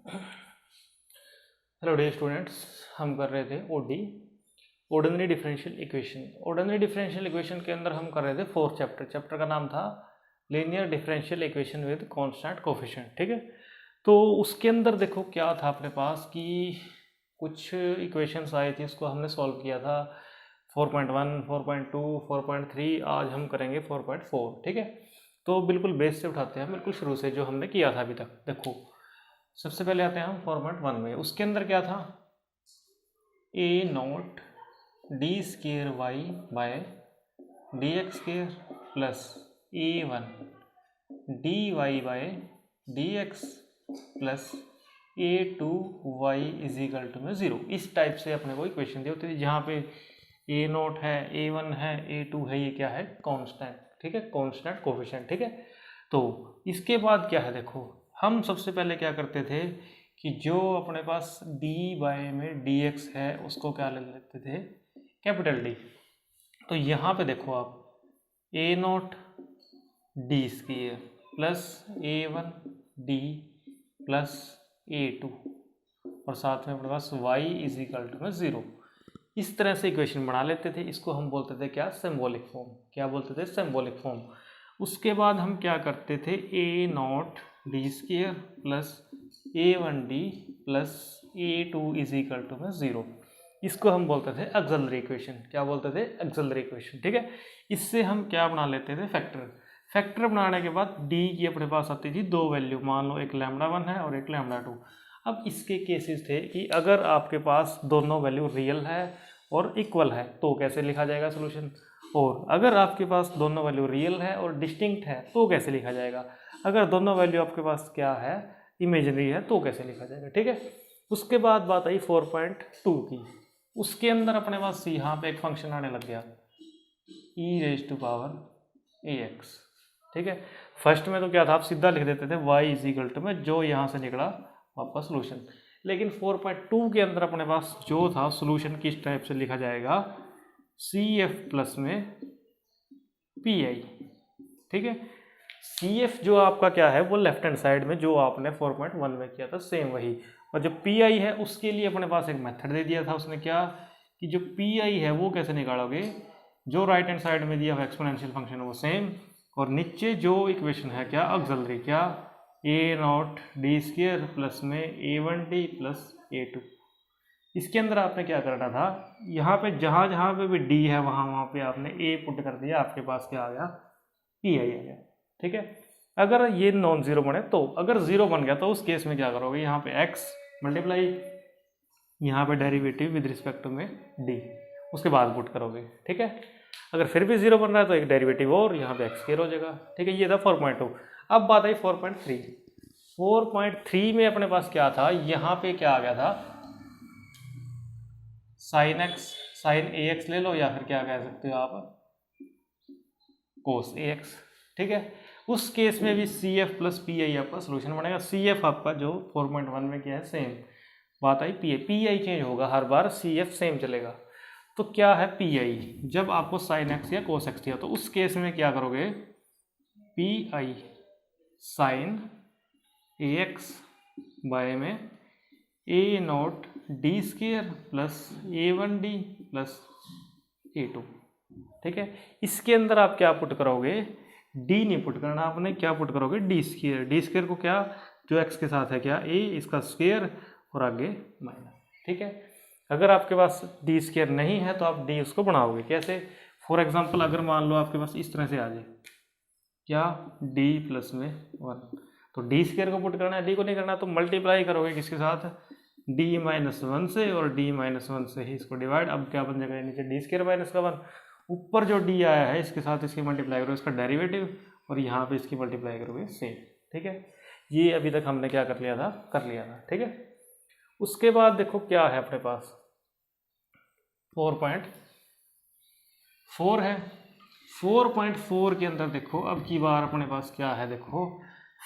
Hello day students, हम कर रहे थे OD ordinary differential equation. Ordinary differential equation के अंदर हम कर रहे थे फोर्थ चैप्टर का नाम था linear differential equation with constant coefficient. ठीक है, तो उसके अंदर देखो क्या था अपने पास कि कुछ इक्वेशंस आई थी, उसको हमने सॉल्व किया था 4.1, 4.2, 4.3। आज हम करेंगे 4.4। ठीक है, तो बिल्कुल बेस से उठाते हैं, बिल्कुल शुरू से जो हमने किया था अभी तक। देखो सबसे पहले आते हैं हम 4.1 में। उसके अंदर क्या था, a naught d square y by D x square plus a one d Y by D x plus a two y is equal to में 0। इस टाइप से अपने को इक्वेशन दी होती थी, जहाँ पे ए नॉट है, ए वन है, ए टू है, ये क्या है, कांस्टेंट। ठीक है, कांस्टेंट कोफिशिएंट। ठीक है, तो इसके बाद क्या है, देखो हम सबसे पहले क्या करते थे कि जो अपने पास डी बाय में डी एक्स है उसको क्या ले लेते थे, कैपिटल डी। तो यहाँ पे देखो आप a naught d square plus a one d plus a two और साथ में अपने पास वाई इज इक्वल टू में 0। इस तरह से इक्वेशन बना लेते थे। इसको हम बोलते थे क्या, सिंबॉलिक फॉर्म। क्या बोलते थे, सिंबॉलिक फॉर्म। उसके बाद हम क्या करते थे, a naught d square plus a one d plus a two is equal to में 0। इसको हम बोलते थे ऑक्सिलरी इक्वेशन। क्या बोलते थे, ऑक्सिलरी इक्वेशन। ठीक है, इससे हम क्या बना लेते थे, फैक्टर। फैक्टर बनाने के बाद डी की अपने पास आती थी दो वैल्यू, मान लो एक लैम्डा वन है और एक लैम्डा टू। अब इसके केसेस थे कि अगर आपके पास दोनों वैल्यू रियल है और इक्वल है तो कैसे लिखा जाएगा सोल्यूशन, और अगर आपके पास दोनों वैल्यू रियल है और डिस्टिंक्ट है तो कैसे लिखा जाएगा, अगर दोनों वैल्यू आपके पास क्या है, इमेजिनरी है, तो कैसे लिखा जाएगा। ठीक है, उसके बाद बात आई 4.2 की। उसके अंदर अपने पास यहाँ पे एक फंक्शन आने लग गया, e raise to power a x. ठीक है, फर्स्ट में तो क्या था, आप सीधा लिख देते थे y इज इक्वल टू में जो यहाँ से निकला वापस सोल्यूशन। लेकिन 4.2 के अंदर अपने पास जो था सोल्यूशन किस टाइप से लिखा जाएगा, सी एफ प्लस में पी आई। ठीक है, सी एफ जो आपका क्या है वो लेफ्ट हैंड साइड में जो आपने 4.1 में किया था सेम वही, और जो पी आई है उसके लिए अपने पास एक मेथड दे दिया था उसने, क्या कि जो पी आई है वो कैसे निकालोगे, जो राइट हैंड साइड में दिया हुआ एक्सपोनेंशियल फंक्शन है वो सेम, और नीचे जो इक्वेशन है क्या, ऑक्सिलरी, क्या a naught d square plus में a one d plus a two. इसके अंदर आपने क्या करना था, यहाँ पे जहाँ जहाँ पे भी डी है वहाँ वहाँ पे आपने ए पुट कर दिया, आपके पास क्या आ गया, पी आई आ गया। ठीक है, अगर ये नॉन जीरो बने तो, अगर जीरो बन गया तो उस केस में क्या करोगे, यहाँ पे एक्स मल्टीप्लाई, यहाँ पे डेरिवेटिव विद रिस्पेक्ट में डी, उसके बाद पुट करोगे। ठीक है, अगर फिर भी जीरो बन रहा है तो एक डेरिवेटिव और यहाँ पे एक्स स्क्वायर हो जाएगा। ठीक है, ये था 4.2। अब बात आई 4.3। 4.3 में अपने पास क्या था, यहाँ पे क्या आ गया था, sine x, sign a x ले लो, या फिर क्या कह सकते हो आप, कोस ए एक्स। ठीक है, उस केस में भी C F plus P I आपका सोल्यूशन बनेगा। सी एफ आपका जो 4.1 में क्या है सेम, बात I P I, P I change होगा हर बार, सी एफ सेम चलेगा। तो क्या है पी आई, जब आपको साइन एक्स या कोस एक्स दिया तो उस केस में क्या करोगे, P I sine a x by में a naught d square plus a one d plus a two. ठीक है, इसके अंदर आप क्या पुट करोगे, डी नहीं पुट करना आपने, क्या पुट करोगे, डी स्क्वायर। डी स्क्वायर को क्या, जो एक्स के साथ है क्या ए, इसका स्क्वायर और आगे माइनस। ठीक है, अगर आपके पास डी स्क्वायर नहीं है तो आप डी उसको बनाओगे कैसे, फॉर एग्जांपल अगर मान लो आपके पास इस तरह से आ जाए, क्या डी प्लस में 1, तो डी स्क्वायर को पुट करना है, डी को नहीं करना, तो मल्टीप्लाई करोगे किसके साथ, डी माइनस वन से, और डी माइनस वन से ही इसको डिवाइड। अब क्या बन जाएगा, नीचे डी स्क्वायर माइनस का 1, ऊपर जो डी आया है इसके साथ इसकी मल्टीप्लाई करोगे, इसका डेरिवेटिव, और यहाँ पे इसकी मल्टीप्लाई करोगे सेम। ठीक है, ये अभी तक हमने क्या कर लिया था, कर लिया था। ठीक है, उसके बाद देखो क्या है अपने पास, 4.4 है। 4.4 के अंदर देखो अब की बार अपने पास क्या है, देखो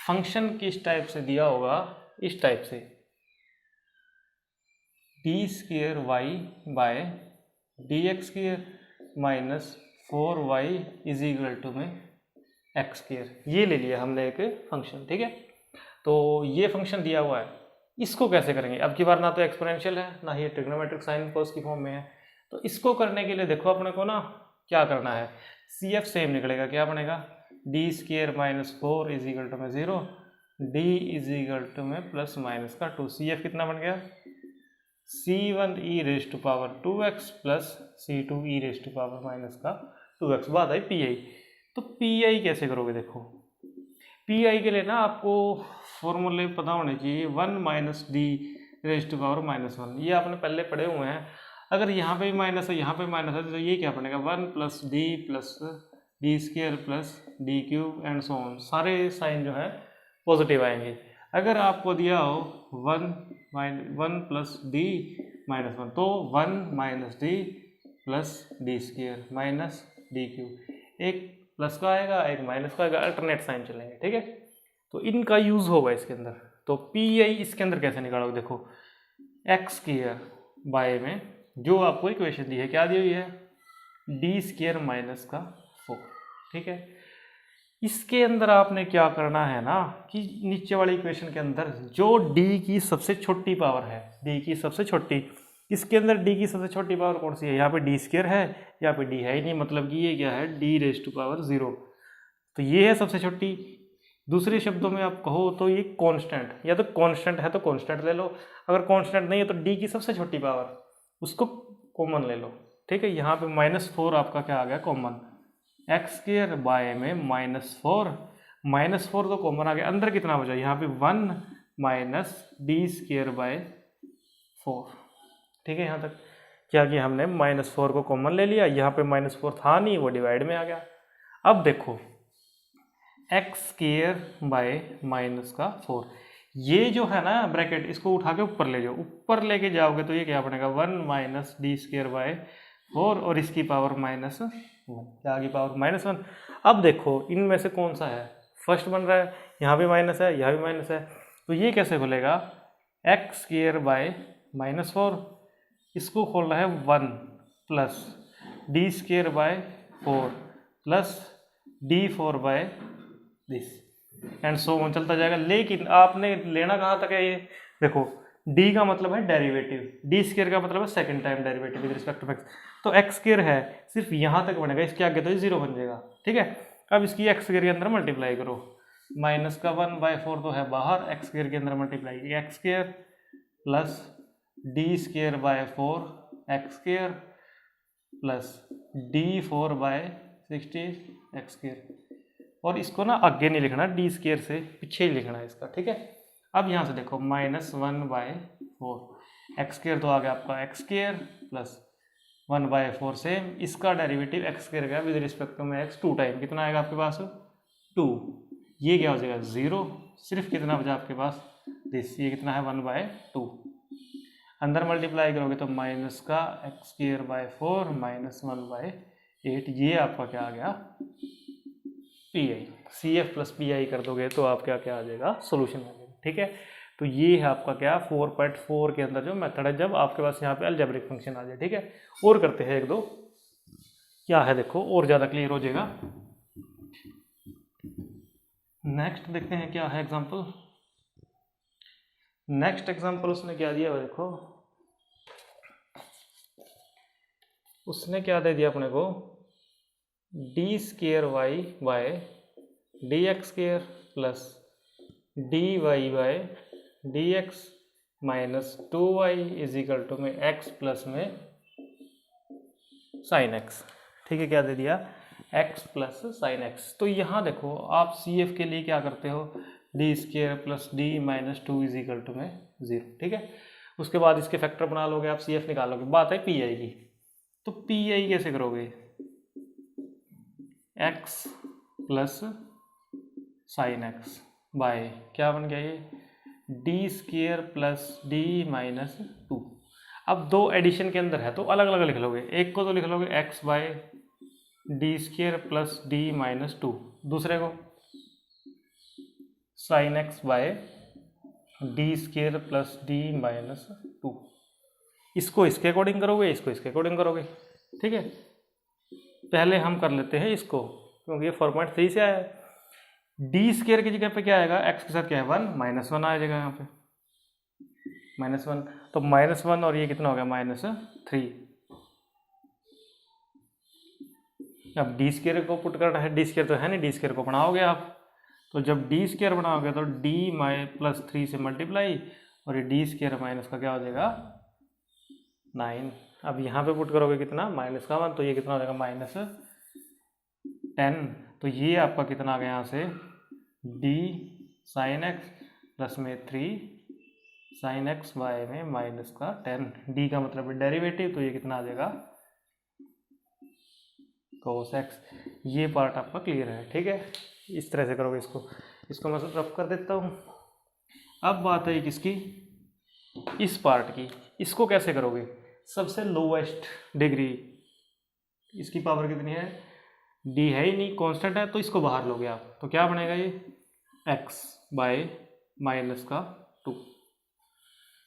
फंक्शन किस टाइप से दिया होगा, इस टाइप से, D square Y by D x square minus 4y is equal to में एक्स स्क्वायर, ये ले लिया हमने एक फंक्शन। ठीक है, तो ये फंक्शन दिया हुआ है, इसको कैसे करेंगे? अब की बार ना तो एक्सपोनेंशियल है ना ही ट्रिग्नोमेट्रिक साइन कॉस की फॉर्म में है, तो इसको करने के लिए देखो अपने को ना क्या करना है, सी एफ सेम निकलेगा, क्या बनेगा, D square minus 4 is equal to में 0, डी इज इक्वल टू में प्लस माइनस का 2, सी एफ कितना बन गया, c1 e raise to power 2x plus c2 e raise to power minus का 2x। बात आई पी आई, तो P I कैसे करोगे? देखो पी आई के लिए ना आपको फॉर्मूले पता होने चाहिए, 1 minus D raise to power minus 1, ये आपने पहले पढ़े हुए हैं। अगर यहाँ पे भी माइनस है यहाँ पे माइनस है तो ये क्या बनेगा, 1 plus D square plus D cube and so on, सारे साइन जो है पॉजिटिव आएंगे। अगर आपको दिया हो 1 प्लस डी माइनस 1, तो 1 minus D plus D square minus D cube, एक प्लस का आएगा एक माइनस का आएगा, अल्टरनेट साइन चलेंगे, ठीक है। तो इनका यूज होगा इसके अंदर। तो पी आई इसके अंदर कैसे निकालोगे? देखो एक्स स्क्र बाय में जो आपको इक्वेशन दी है, क्या दी हुई है, डी स्क्र माइनस का 4, ठीक है। इसके अंदर आपने क्या करना है ना कि नीचे वाली इक्वेशन के अंदर जो डी की सबसे छोटी पावर है, डी की सबसे छोटी, इसके अंदर डी की सबसे छोटी पावर कौन सी है, यहाँ पे डी स्क्र है, यहाँ पे डी है ही नहीं, मतलब कि ये क्या है, डी रेज टू पावर 0, तो ये है सबसे छोटी। दूसरे शब्दों में आप कहो तो ये कांस्टेंट, या तो कांस्टेंट है तो कांस्टेंट ले लो, अगर कांस्टेंट नहीं है तो डी की सबसे छोटी पावर उसको कॉमन ले लो, ठीक है। यहाँ पे -4 आपका क्या आ गया, कॉमन, एक्स स्क्र बाय में -4 तो कॉमन आ गया, अंदर कितना बचा, यहाँ पे 1 माइनस डी स्क्र बाय 4, ठीक है। यहाँ तक क्या किया हमने, -4 को कॉमन ले लिया, यहाँ पे -4 था नहीं, वो डिवाइड में आ गया। अब देखो एक्स स्क्र बाय माइनस का 4, ये जो है ना ब्रैकेट, इसको उठा के ऊपर ले जाओ, ऊपर लेके जाओगे तो ये क्या बनेगा, 1 माइनस डी स्क्र बाय 4 और इसकी पावर -1, क्या की पावर -1। अब देखो इनमें से कौन सा है, फर्स्ट बन रहा है, यहाँ भी माइनस है यहाँ भी माइनस है, तो ये कैसे खुलेगा, एक्स स्क्र बाय -4, इसको खोलना है 1 plus D square by 4 plus D 4 by this and so on चलता जाएगा। लेकिन आपने लेना कहाँ तक है, ये देखो d का मतलब है डेरिवेटिव, डी स्क्र का मतलब है second time derivative with respect to x, तो एक्स स्क्र है सिर्फ यहाँ तक बनेगा, इसके आगे तो 0 बन जाएगा, ठीक है। अब इसकी एक्स स्क्र के अंदर मल्टीप्लाई करो, माइनस का 1/4 तो है बाहर, एक्स स्क्र के अंदर multiply, x square plus D square by 4 x square plus D 4/60 x square, और इसको ना आगे नहीं लिखना, डी स्क्र से पीछे ही लिखना है इसका, ठीक है। अब यहाँ से देखो -1/4 एक्स स्क्र तो आ गया आपका एक्स स्क्र प्लस 1/4 सेम, इसका डेरिवेटिव एक्स स्क्र का विद रिस्पेक्ट टू में एक्स 2 टाइम, कितना आएगा आपके पास 2, ये क्या हो जाएगा 0, सिर्फ कितना बचा आपके पास दिस, ये कितना है 1/2, अंदर मल्टीप्लाई करोगे तो माइनस का एक्स स्क्र बाय 4 -1/8, ये आपका क्या आ गया P I, C F plus P I कर दोगे तो आपका क्या आ जाएगा, सोल्यूशन आ जाएगा, ठीक है। तो ये है आपका क्या 4.4 के अंदर जो मेथड है, जब आपके पास यहाँ पे अलजेब्रिक फंक्शन आ जाए, ठीक है। और करते हैं एक दो, क्या है देखो और ज़्यादा क्लियर हो जाएगा। नेक्स्ट देखते हैं क्या है एग्जाम्पल, नेक्स्ट एग्जाम्पल उसने क्या दिया है, देखो उसने क्या दे दिया अपने को, D square Y by D X square plus D Y by D X minus 2y is equal to में x प्लस में साइन x, ठीक है। क्या दे दिया, x प्लस साइन x। तो यहाँ देखो आप सी एफ के लिए क्या करते हो, D square plus D minus 2 is equal to में 0, ठीक है। उसके बाद इसके फैक्टर बना लोगे, आप सी एफ निकालोगे। बात है पी आई की, तो पी आई कैसे करोगे, x plus sine x by क्या बन गया ये, D square plus D minus 2। अब दो एडिशन के अंदर है तो अलग अलग लिख लोगे, एक को तो लिख लोगे x by D square plus D minus 2, दूसरे को sine x by D square plus D minus 2। इसको इसके अकॉर्डिंग करोगे, इसको इसके अकॉर्डिंग करोगे, ठीक है। पहले हम कर लेते हैं इसको, क्योंकि ये फॉर्मेट 3 से आया है। डी स्क्र की जगह पे क्या आएगा, x के साथ क्या है 1 -1 आ जाएगा यहाँ पे, -1, तो -1 और ये कितना हो गया -3। अब डी स्क्वायर को पुट करना है, डी स्क्वायर तो है नहीं, डी स्क्वायर को बनाओगे आप, तो जब डी स्क्वायर बनाओगे तो डी प्लस 3 से मल्टीप्लाई, और ये डी स्क्वायर माइनस का क्या हो जाएगा 9। अब यहाँ पे पुट करोगे कितना -1, तो ये कितना हो जाएगा -10। तो ये आपका कितना आ गया यहाँ से डी साइन एक्स प्लस में 3 साइन एक्स वाई में -10। डी का मतलब है डेरिवेटिव, तो ये कितना आ जाएगा cos x। ये पार्ट आपका क्लियर है, ठीक है। इस तरह से करोगे इसको मैं रफ कर देता हूँ। अब बात है किसकी, इस पार्ट की। इसको कैसे करोगे, सबसे लोवेस्ट डिग्री, इसकी पावर कितनी है, डी है ही नहीं, कांस्टेंट है, तो इसको बाहर लोगे आप, तो क्या बनेगा ये x बाय -2।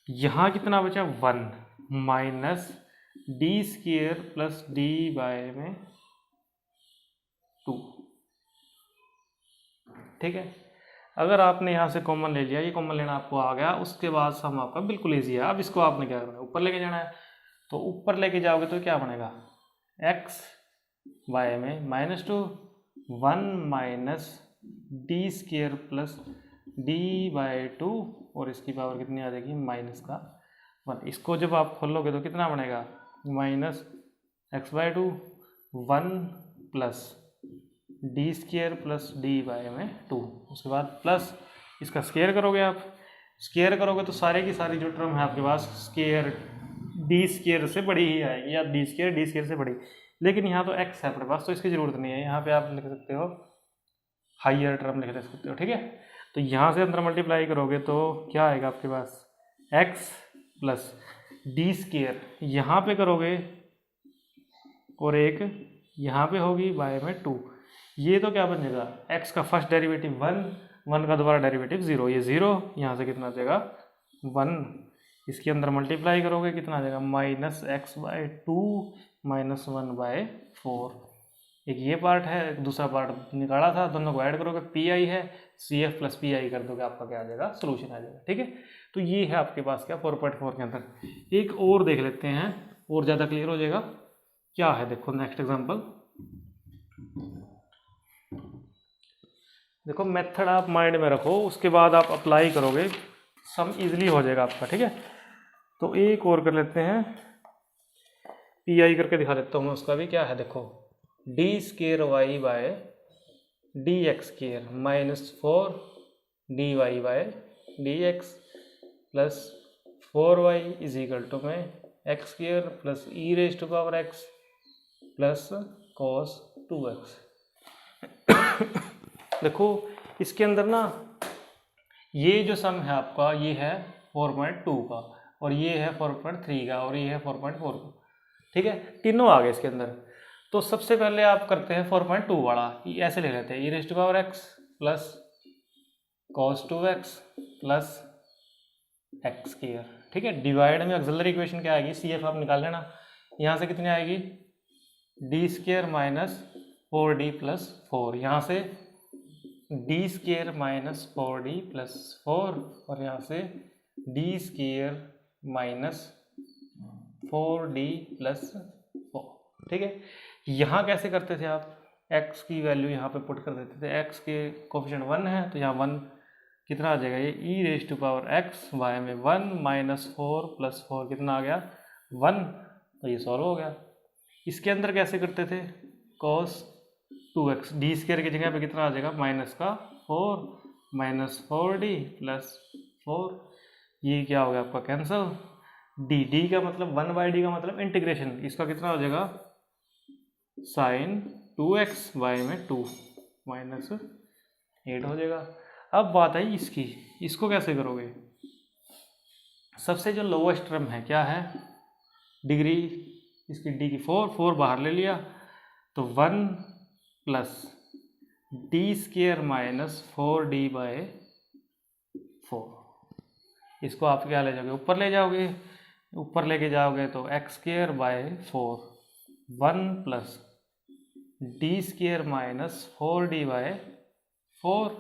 यहाँ कितना बचा 1 minus D square plus D by में 2, ठीक है। अगर आपने यहाँ से कॉमन ले लिया, ये कॉमन लेना आपको आ गया, उसके बाद सम आपका बिल्कुल ईजी है। अब इसको आपने क्या करना है, ऊपर लेके जाना है, तो ऊपर लेके जाओगे तो क्या बनेगा x बाय में -2 1 minus D square plus D by 2, और इसकी पावर कितनी आ जाएगी -1। इसको जब आप खोलोगे तो कितना बनेगा -x/2 1 plus D square plus D by में 2, उसके बाद प्लस इसका स्क्वायर करोगे आप, स्क्वायर करोगे तो सारे की सारी जो टर्म है आपके पास स्क्वायर डी स्क्वायर से बड़ी ही आएगी, या डी स्क्वायर से बड़ी। लेकिन यहाँ तो x है अपने पास, तो इसकी ज़रूरत नहीं है, यहाँ पे आप लिख सकते हो हाइयर टर्म लिख सकते हो, ठीक है। तो यहाँ से अंदर मल्टीप्लाई करोगे तो क्या आएगा आपके पास x प्लस डी स्क्वायर यहाँ पे करोगे, और एक यहाँ पे होगी बाय में 2। ये तो क्या बन जाएगा x का फर्स्ट डेरिवेटिव 1 का दोबारा डेरिवेटिव 0, ये 0, यहाँ से कितना आ जाएगा 1, इसके अंदर मल्टीप्लाई करोगे कितना आ जाएगा -x/2 -1/4। एक ये पार्ट है, एक दूसरा पार्ट निकाला था, दोनों को ऐड करोगे PI है, CF प्लस PI कर दोगे, आपका क्या आ जाएगा सोल्यूशन आ जाएगा, ठीक है। तो ये है आपके पास क्या 4.4 के अंदर। एक और देख लेते हैं और ज़्यादा क्लियर हो जाएगा। क्या है देखो नेक्स्ट एग्जांपल, देखो मेथड आप माइंड में रखो, उसके बाद आप अप्लाई करोगे, सम इजीली हो जाएगा आपका, ठीक है। तो एक और कर लेते हैं, PI करके दिखा देता हूँ मैं उसका भी। क्या है देखो d square Y by D x square -4 d Y by D x plus 4y is equal to में x square plus e⁻x plus cos 2x। देखो इसके अंदर ना ये जो सम है आपका, ये है 4.2 का, और ये है 4.3 का, और ये है 4.4 का, ठीक है। तीनों आ गए इसके अंदर। तो सबसे पहले आप करते हैं 4.2 वाला, ऐसे ले लेते हैं e⁻x plus cos 2x plus x square, ठीक है। डिवाइड में ऑक्सिलरी इक्वेशन क्या आएगी, CF आप निकाल लेना। यहाँ से कितनी आएगी D square minus 4d plus 4, यहाँ से D square minus 4d plus 4, और यहाँ से D square minus 4d plus 4, ठीक है। यहाँ कैसे करते थे आप, x की वैल्यू यहाँ पे पुट कर देते थे, x के कोफिशिएंट 1 है, तो यहाँ 1 कितना आ जाएगा, ये e⁻x y में 1 -4 प्लस 4 कितना आ गया 1, तो ये सॉल्व हो गया। इसके अंदर कैसे करते थे, cos 2x डी स्क्वायर की जगह पे कितना आ जाएगा -4 -4d प्लस 4, ये क्या हो गया आपका कैंसिल। डी का मतलब 1/d का मतलब इंटीग्रेशन, इसका कितना हो जाएगा sin 2x y में 2 -8 हो जाएगा। अब बात आई इसकी, इसको कैसे करोगे, सबसे जो लोवेस्ट टर्म है क्या है डिग्री, इसकी डी की 4 बाहर ले लिया, तो 1 plus D square minus 4d by 4, इसको आप क्या ले जाओगे ऊपर ले जाओगे, ऊपर लेके जाओगे तो x square by 4 1 plus D square minus 4d by 4,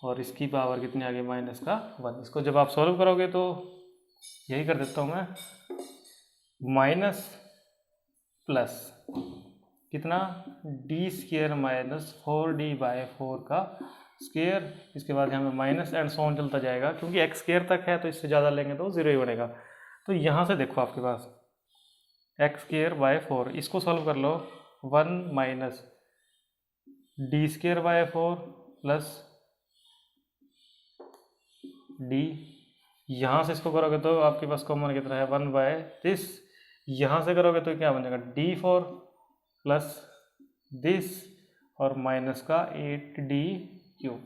और इसकी पावर कितनी आ गई -1। इसको जब आप सॉल्व करोगे तो यही कर देता हूँ मैं, माइनस प्लस कितना, डी स्क्वायर माइनस 4d/4 का स्क्वायर, इसके बाद यहाँ पे माइनस एंड सो ऑन चलता जाएगा, क्योंकि एक्स स्क्वायर तक है तो इससे ज़्यादा लेंगे तो 0 ही बनेगा। तो यहाँ से देखो आपके पास x²/4, इसको सॉल्व कर लो, 1 माइनस d²/4 प्लस d, यहाँ से इसको करोगे तो आपके पास कॉमन कितना है, 1/this, यहाँ से करोगे तो क्या बनेगा, d4 प्लस दिस और माइनस का 8d³।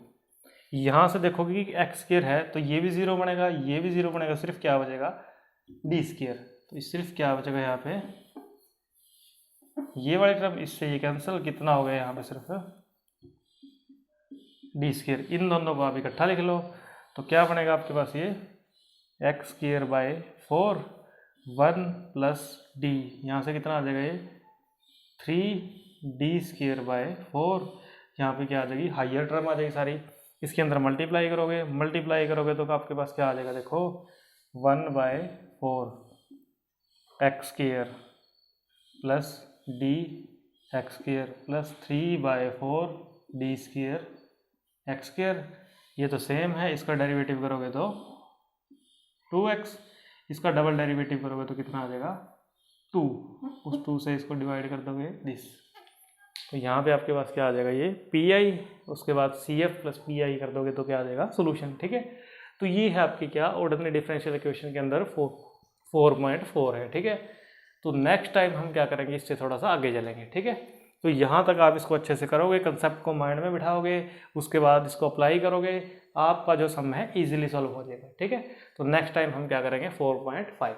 यहाँ से देखोगे कि x² है तो ये भी 0 बनेगा, ये भी 0 बनेगा, सिर्फ क्या बचेगा, d²। तो सिर्फ क्या बचेगा यहाँ पे, ये वाली टर्म इससे ये कैंसिल, कितना हो गया यहाँ पे सिर्फ d²। इन दोनों को आप इकट्ठा लिख लो तो क्या बनेगा आपके पास, ये x²/4 1 प्लस d, यहाँ से कितना आ जाएगा, ये 3d²/4, यहाँ पे क्या आ जाएगी, हाइयर टर्म आ जाएगी सारी, इसके अंदर मल्टीप्लाई करोगे तो आपके पास क्या आ जाएगा, देखो 1/4 x² plus d x² plus 3/4 d² x², ये तो सेम है, इसका डेरिवेटिव करोगे तो 2x, इसका डबल डेरिवेटिव करोगे तो कितना आ जाएगा, 2, उस 2 से इसको डिवाइड कर दोगे दिस, तो यहाँ पे आपके पास क्या आ जाएगा, ये pi, उसके बाद cf प्लस pi कर दोगे तो क्या आ जाएगा, सोल्यूशन। ठीक है, तो ये है आपकी क्या, ऑर्डिनरी डिफरेंशियल इक्वेशन के अंदर 4.4 है। ठीक है, तो नेक्स्ट टाइम हम क्या करेंगे, इससे थोड़ा सा आगे चलेंगे। ठीक है, तो यहाँ तक आप इसको अच्छे से करोगे, कंसेप्ट को माइंड में बिठाओगे, उसके बाद इसको अप्लाई करोगे, आपका जो सम है इजीली सॉल्व हो जाएगा। ठीक है, तो नेक्स्ट टाइम हम क्या करेंगे, 4.5।